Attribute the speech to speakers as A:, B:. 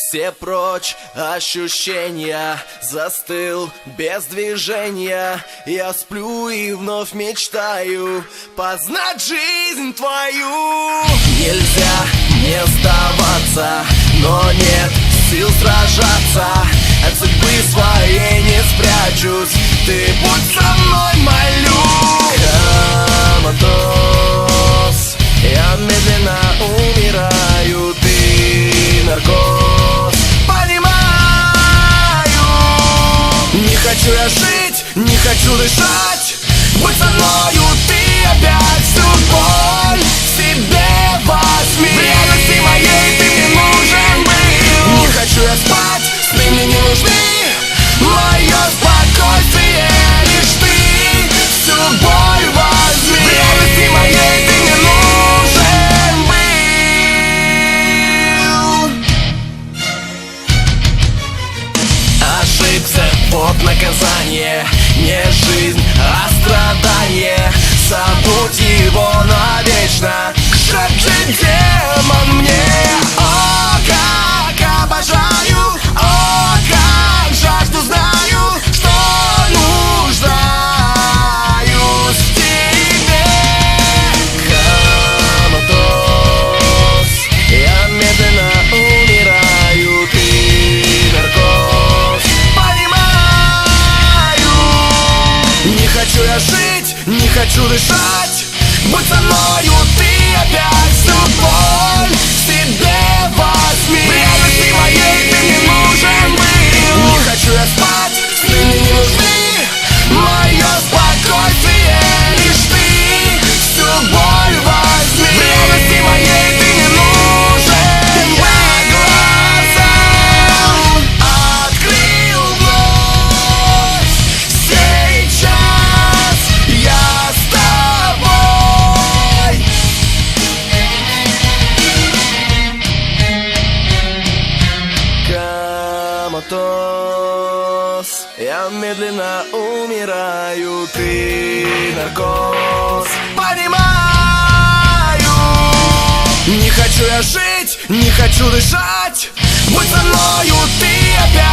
A: Все прочь ощущения, застыл без движения. Я сплю и вновь мечтаю познать жизнь твою. Нельзя не сдаваться, но нет сил сражаться. От судьбы своей не спрячусь, ты будь со мной, молю. Коматоз, я медленно умираю, ты наркоз, понимаю. Не хочу я жить, не хочу дышать, будь со мною, ты опять всю боль себе возьми. В реальности моей ты мне нужен был. Не хочу я спать, сны мне не нужны, мое спокойствие лишь ты. Всю боль возьми. В реальности моей ты мне нужен был. Ошибся, вот наказание, не жизнь, а страдание. Забудь его навечно, шепчет демон мне. О, как обожаю, о, как жажду знаю, что нуждаюсь в тебе. Коматоз, я медленно умираю, ты наркоз, понимаю. Не хочу я жить, не хочу дышать, будь со мною, ты опять всю боль себе возьми. В реальности моей ты мне нужен был. Не хочу я спать, сны мне не нужны, мое спокойствие лишь ты. Всю боль возьми. В реальности моей ты мне нужен был. Я глаза открыл вновь, сейчас я с тобой. Коматоз, я медленно умираю, ты наркоз, понимаю. Не хочу я жить, не хочу дышать, будь со мною, ты опять